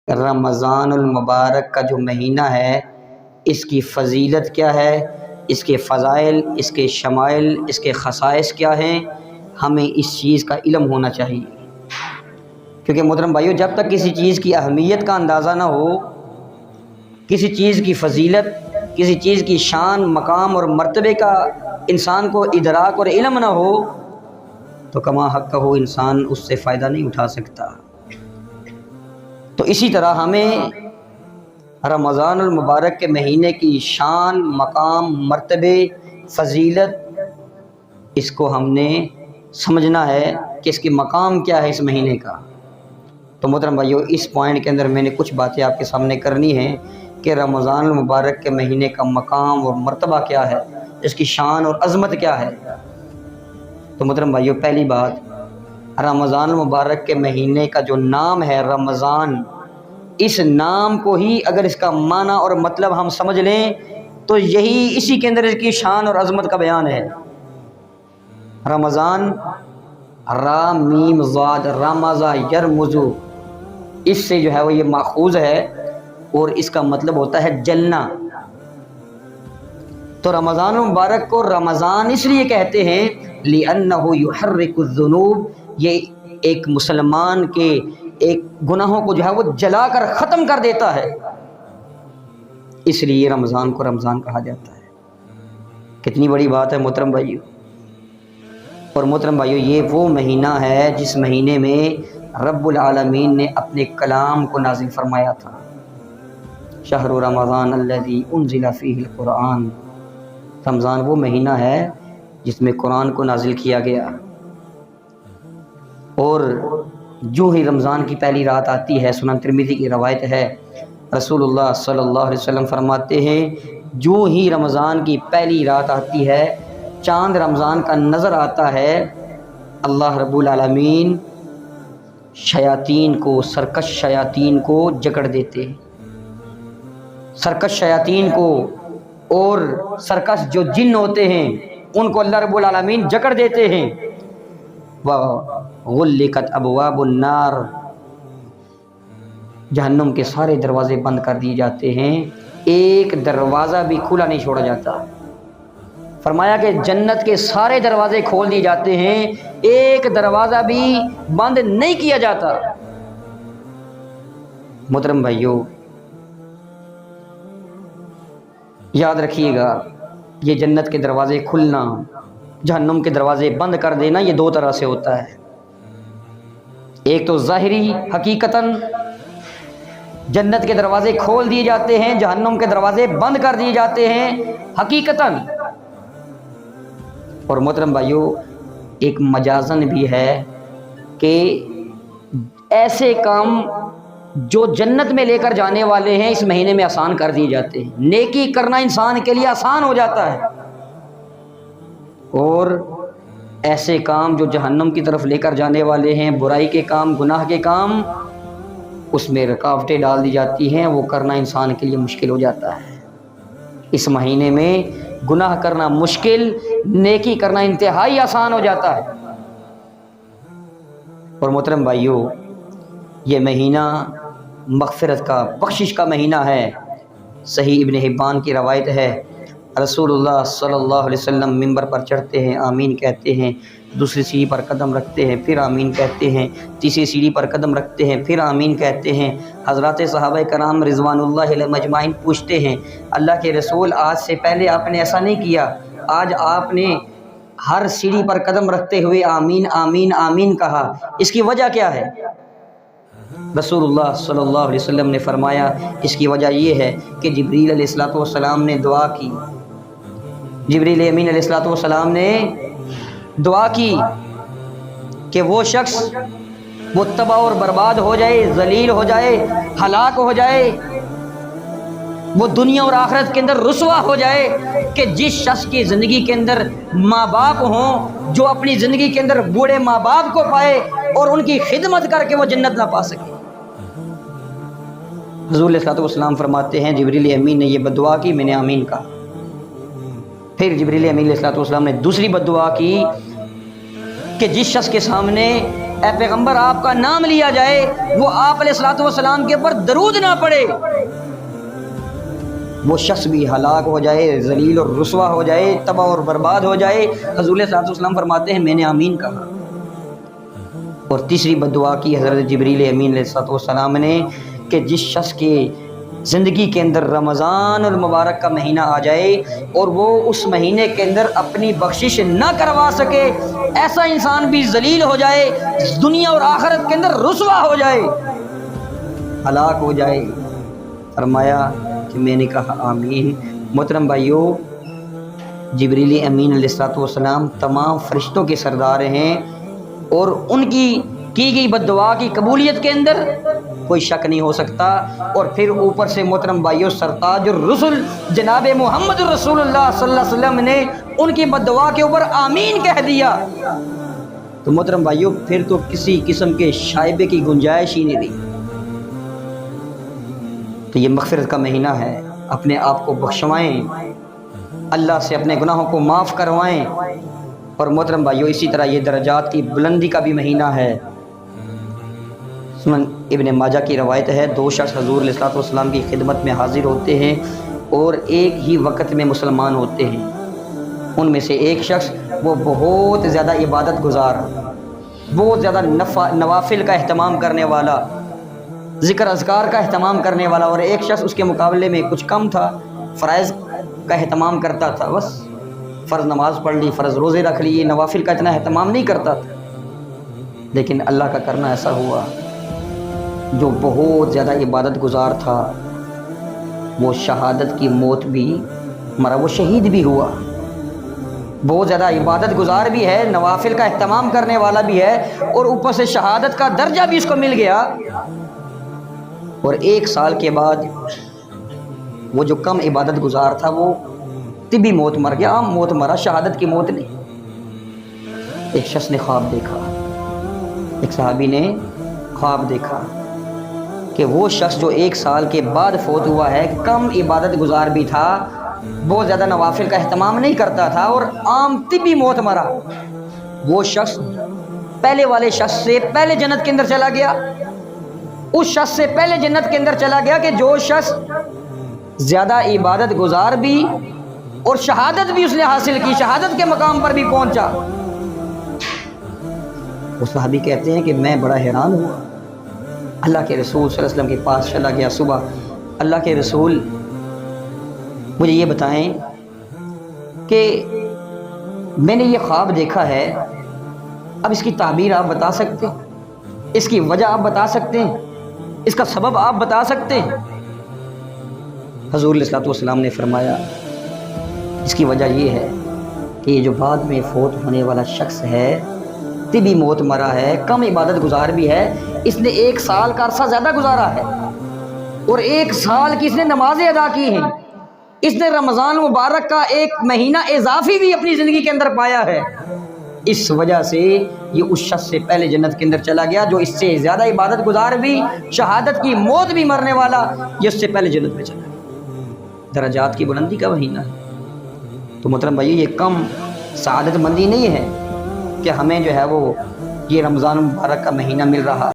رمضان المبارک کا جو مہینہ ہے اس کی فضیلت کیا ہے، اس کے فضائل، اس کے شمائل، اس کے خصائص کیا ہیں، ہمیں اس چیز کا علم ہونا چاہیے۔ کیونکہ محترم بھائیو، جب تک کسی چیز کی اہمیت کا اندازہ نہ ہو، کسی چیز کی فضیلت، کسی چیز کی شان، مقام اور مرتبے کا انسان کو ادراک اور علم نہ ہو تو کما حق کا ہو انسان اس سے فائدہ نہیں اٹھا سکتا۔ تو اسی طرح ہمیں رمضان المبارک کے مہینے کی شان، مقام، مرتبے، فضیلت، اس کو ہم نے سمجھنا ہے کہ اس کی مقام کیا ہے اس مہینے کا۔ تو محترم بھائیو، اس پوائنٹ کے اندر میں نے کچھ باتیں آپ کے سامنے کرنی ہیں کہ رمضان المبارک کے مہینے کا مقام اور مرتبہ کیا ہے، اس کی شان اور عظمت کیا ہے۔ تو محترم بھائیو، پہلی بات، رمضان المبارک کے مہینے کا جو نام ہے رمضان، اس نام کو ہی اگر اس کا معنی اور مطلب ہم سمجھ لیں تو یہی اسی کے اندر اس کی شان اور عظمت کا بیان ہے۔ رمضان، را میم ضاد، رمضا یرمزو، اس سے جو ہے وہ یہ ماخوذ ہے اور اس کا مطلب ہوتا ہے جلنا۔ تو رمضان المبارک کو رمضان اس لیے کہتے ہیں لِأَنَّهُ يُحَرِّكُ الذُّنُوبَ، یہ ایک مسلمان کے ایک گناہوں کو جو ہے وہ جلا کر ختم کر دیتا ہے، اس لیے رمضان کو رمضان کہا جاتا ہے۔ کتنی بڑی بات ہے محترم بھائیو۔ اور محترم بھائیو، یہ وہ مہینہ ہے جس مہینے میں رب العالمین نے اپنے کلام کو نازل فرمایا تھا۔ شہر رمضان الذی انزل فیہ القرآن، رمضان وہ مہینہ ہے جس میں قرآن کو نازل کیا گیا۔ اور جو ہی رمضان کی پہلی رات آتی ہے، سنن ترمذی کی روایت ہے، رسول اللہ صلی اللہ علیہ وسلم فرماتے ہیں جو ہی رمضان کی پہلی رات آتی ہے، چاند رمضان کا نظر آتا ہے، اللہ رب العالمین شیاطین کو، سرکش شیاطین کو جکڑ دیتے ہیں۔ سرکش شیاطین کو اور سرکش جو جن ہوتے ہیں ان کو اللہ رب العالمین جکڑ دیتے ہیں۔ وَغُلِّقَتْ أَبْوَابُ النَّارِ، جہنم کے سارے دروازے بند کر دیے جاتے ہیں، ایک دروازہ بھی کھلا نہیں چھوڑا جاتا۔ فرمایا کہ جنت کے سارے دروازے کھول دیے جاتے ہیں، ایک دروازہ بھی بند نہیں کیا جاتا۔ محترم بھائیو، یاد رکھیے گا، یہ جنت کے دروازے کھلنا، جہنم کے دروازے بند کر دینا، یہ دو طرح سے ہوتا ہے۔ ایک تو ظاہری حقیقتاً جنت کے دروازے کھول دیے جاتے ہیں، جہنم کے دروازے بند کر دیے جاتے ہیں حقیقتاً۔ اور محترم بھائیو، ایک مجازن بھی ہے کہ ایسے کام جو جنت میں لے کر جانے والے ہیں اس مہینے میں آسان کر دیے جاتے ہیں۔ نیکی کرنا انسان کے لیے آسان ہو جاتا ہے، اور ایسے کام جو جہنم کی طرف لے کر جانے والے ہیں، برائی کے کام، گناہ کے کام، اس میں رکاوٹیں ڈال دی جاتی ہیں، وہ کرنا انسان کے لیے مشکل ہو جاتا ہے۔ اس مہینے میں گناہ کرنا مشکل، نیکی کرنا انتہائی آسان ہو جاتا ہے۔ اور محترم بھائیو، یہ مہینہ مغفرت کا، بخشش کا مہینہ ہے۔ صحیح ابن حبان کی روایت ہے، رسول اللہ صلی اللہ علیہ وسلم ممبر پر چڑھتے ہیں، آمین کہتے ہیں، دوسری سیڑھی پر قدم رکھتے ہیں، پھر آمین کہتے ہیں، تیسری سیڑھی پر قدم رکھتے ہیں، پھر آمین کہتے ہیں۔ حضرات صحابہ کرام رضوان اللہ علیہم اجمعین پوچھتے ہیں، اللہ کے رسول، آج سے پہلے آپ نے ایسا نہیں کیا، آج آپ نے ہر سیڑھی پر قدم رکھتے ہوئے آمین آمین آمین کہا، اس کی وجہ کیا ہے؟ رسول اللہ صلی اللہ علیہ وسلم نے فرمایا، اس کی وجہ یہ ہے کہ جبریل علیہ السلام نے دعا کی، جبریل امین علیہ السلام نے دعا کی کہ وہ شخص وہ تباہ اور برباد ہو جائے، ذلیل ہو جائے، ہلاک ہو جائے، وہ دنیا اور آخرت کے اندر رسوا ہو جائے، کہ جس شخص کی زندگی کے اندر ماں باپ ہوں، جو اپنی زندگی کے اندر بوڑھے ماں باپ کو پائے اور ان کی خدمت کر کے وہ جنت نہ پا سکے۔ حضور علیہ السلام فرماتے ہیں جبریل امین نے یہ بد دعا کی، میں نے آمین کہا۔ پھر جبریل امین علیہ السلام نے دوسری بد دعا کی کہ جس شخص کے سامنے اے پیغمبر آپ کا نام لیا جائے وہ آپ علیہ الصلوۃ والسلام کے اوپر درود نہ پڑے، وہ شخص بھی ہلاک ہو جائے، ذلیل اور رسوا ہو جائے، تباہ اور برباد ہو جائے۔ حضور صلی اللہ علیہ وسلم فرماتے ہیں میں نے آمین کہا۔ اور تیسری بد دعا کی حضرت جبریل امین علیہ السلام نے کہ جس شخص کے زندگی کے اندر رمضان المبارک کا مہینہ آ جائے اور وہ اس مہینے کے اندر اپنی بخشش نہ کروا سکے، ایسا انسان بھی ذلیل ہو جائے، دنیا اور آخرت کے اندر رسوا ہو جائے، ہلاک ہو جائے۔ فرمایا کہ میں نے کہا آمین۔ محترم بھائیو، جبریل امین علیہ السلام تمام فرشتوں کے سردار ہیں، اور ان کی گئی بد دعا کی قبولیت کے اندر کوئی شک نہیں ہو سکتا۔ اور پھر اوپر سے محترم بھائیو سرتاج الرسل جناب محمد رسول اللہ صلی اللہ علیہ وسلم نے ان کی بد دعا کے اوپر آمین کہہ دیا، تو محترم بھائیو پھر تو کسی قسم کے شائبے کی گنجائش ہی نہیں رہی۔ تو یہ مغفرت کا مہینہ ہے، اپنے آپ کو بخشوائیں، اللہ سے اپنے گناہوں کو معاف کروائیں۔ اور محترم بھائیو اسی طرح یہ درجات کی بلندی کا بھی مہینہ ہے۔ سنن ابن ماجہ کی روایت ہے، دو شخص حضور علیہ الصلوۃ والسلام کی خدمت میں حاضر ہوتے ہیں اور ایک ہی وقت میں مسلمان ہوتے ہیں۔ ان میں سے ایک شخص وہ بہت زیادہ عبادت گزار، بہت زیادہ نوافل کا اہتمام کرنے والا، ذکر اذکار کا اہتمام کرنے والا، اور ایک شخص اس کے مقابلے میں کچھ کم تھا، فرائض کا اہتمام کرتا تھا، بس فرض نماز پڑھ لی، فرض روزے رکھ لیے، نوافل کا اتنا اہتمام نہیں کرتا تھا۔ لیکن اللہ کا کرنا ایسا ہوا، جو بہت زیادہ عبادت گزار تھا وہ شہادت کی موت بھی مرا، وہ شہید بھی ہوا۔ بہت زیادہ عبادت گزار بھی ہے، نوافل کا اہتمام کرنے والا بھی ہے، اور اوپر سے شہادت کا درجہ بھی اس کو مل گیا۔ اور 1 سال کے بعد وہ جو کم عبادت گزار تھا وہ طبی موت مر گیا، عام موت مرا، شہادت کی موت نہیں۔ ایک شخص نے خواب دیکھا، ایک صحابی نے خواب دیکھا کہ وہ شخص جو 1 سال کے بعد فوت ہوا ہے، کم عبادت گزار بھی تھا، بہت زیادہ نوافل کا اہتمام نہیں کرتا تھا، اور عام طبی موت مرا، وہ شخص پہلے والے شخص سے پہلے جنت کے اندر چلا گیا، اس شخص سے پہلے جنت کے اندر چلا گیا کہ جو شخص زیادہ عبادت گزار بھی اور شہادت بھی اس نے حاصل کی، شہادت کے مقام پر بھی پہنچا۔ وہ صحابی کہتے ہیں کہ میں بڑا حیران ہوا، اللہ کے رسول صلی اللہ علیہ وسلم کے پاس چلا گیا صبح، اللہ کے رسول مجھے یہ بتائیں کہ میں نے یہ خواب دیکھا ہے، اب اس کی تعبیر آپ بتا سکتے ہیں، اس کی وجہ آپ بتا سکتے ہیں، اس کا سبب آپ بتا سکتے ہیں؟ حضور علیہ الصلوۃ والسلام نے فرمایا اس کی وجہ یہ ہے کہ یہ جو بعد میں فوت ہونے والا شخص ہے، طبی موت مرا ہے، کم عبادت گزار بھی ہے، اس نے 1 سال کا عرصہ زیادہ گزارا ہے، اور 1 سال کی اس نے نمازیں ادا کی ہیں، اس نے رمضان مبارک کا 1 مہینہ اضافی بھی اپنی زندگی کے اندر پایا ہے۔ اس وجہ سے یہ اس شخص سے پہلے جنت کے اندر چلا گیا جو اس سے زیادہ عبادت گزار بھی، شہادت کی موت بھی مرنے والا، یہ اس سے پہلے جنت میں چلا گیا۔ درجات کی بلندی کا مہینہ ہے۔ تو محترم بھائی یہ کم سعادت مندی نہیں ہے کہ ہمیں جو ہے وہ یہ رمضان مبارک کا مہینہ مل رہا